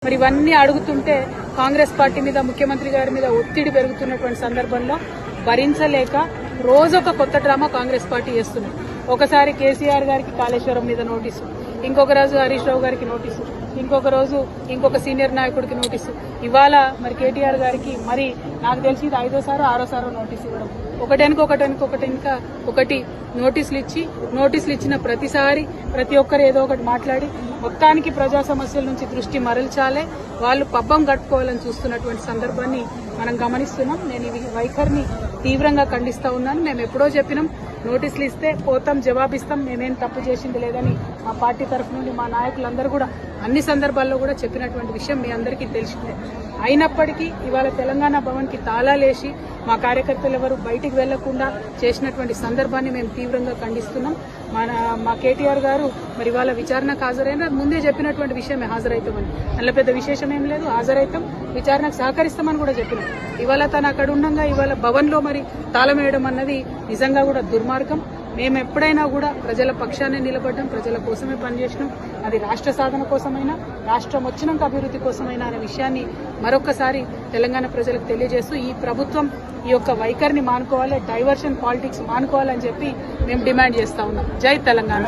మరి ఇవన్నీ అడుగుతుంటే కాంగ్రెస్ పార్టీ మీద ముఖ్యమంత్రి గారి మీద ఒత్తిడి పెరుగుతున్నటువంటి సందర్భంలో భరించలేక రోజొక కొత్త డ్రామా కాంగ్రెస్ పార్టీ చేస్తుంది. ఒకసారి కేసీఆర్ గారికి కాళేశ్వరం మీద నోటీసు, ఇంకొక రోజు హరీష్ రావు గారికి నోటీసు, ఇంకొక రోజు ఇంకొక సీనియర్ నాయకుడికి నోటీసు. ఇవాళ మరి కేటీఆర్ గారికి మరి నాకు తెలిసి ఇది 5వ 6వ నోటీసు ఇవ్వడం, ఒకటి నోటీసులు ఇచ్చిన ప్రతిసారి ప్రతి ఒక్కరు ఏదో ఒకటి మాట్లాడి మొత్తానికి ప్రజా సమస్యల నుంచి దృష్టి మరల్చాలే, వాళ్ళు పబ్బం కట్టుకోవాలని చూస్తున్నటువంటి సందర్భాన్ని మనం గమనిస్తున్నాం. నేను ఈ వైఖరిని తీవ్రంగా ఖండిస్తా ఉన్నాను. మేము ఎప్పుడో చెప్పినాం, నోటీసులు ఇస్తే పోతాం, జవాబిస్తాం, మేమేం తప్పు చేసింది లేదని మా పార్టీ తరఫు నుండి మా నాయకులందరూ కూడా అన్ని సందర్భాల్లో కూడా చెప్పినటువంటి విషయం మీ అందరికీ తెలిసిందే. అయినప్పటికీ ఇవాళ తెలంగాణ భవన్కి తాళాలేసి మా కార్యకర్తలు ఎవరు బయటికి వెళ్లకుండా చేసినటువంటి సందర్భాన్ని మేము తీవ్రంగా ఖండిస్తున్నాం. మా కేటీఆర్ గారు మరి ఇవాళ విచారణకు హాజరైన ముందే చెప్పినటువంటి విషయమే, హాజరైతామని. అందులో పెద్ద విశేషం ఏం లేదు, హాజరైతాం, విచారణకు సహకరిస్తామని కూడా చెప్పినాం. ఇవాళ తను అక్కడ ఉండగా ఇవాళ భవన్లో మరి తాళం వేయడం అన్నది నిజంగా కూడా దుర్మార్గం. మేము ఎప్పుడైనా కూడా ప్రజల పక్షానే నిలబడ్డాం, ప్రజల కోసమే పనిచేసినాం. అది రాష్ట్ర సాధన కోసమైనా, రాష్ట్రం వచ్చినాక అభివృద్ధి కోసమైనా అనే విషయాన్ని మరొకసారి తెలంగాణ ప్రజలకు తెలియజేస్తూ ఈ ప్రభుత్వం ఈ యొక్క వైఖరిని మానుకోవాలి, డైవర్షన్ పాలిటిక్స్ మానుకోవాలని చెప్పి మేము డిమాండ్ చేస్తా ఉన్నాం. జై తెలంగాణ.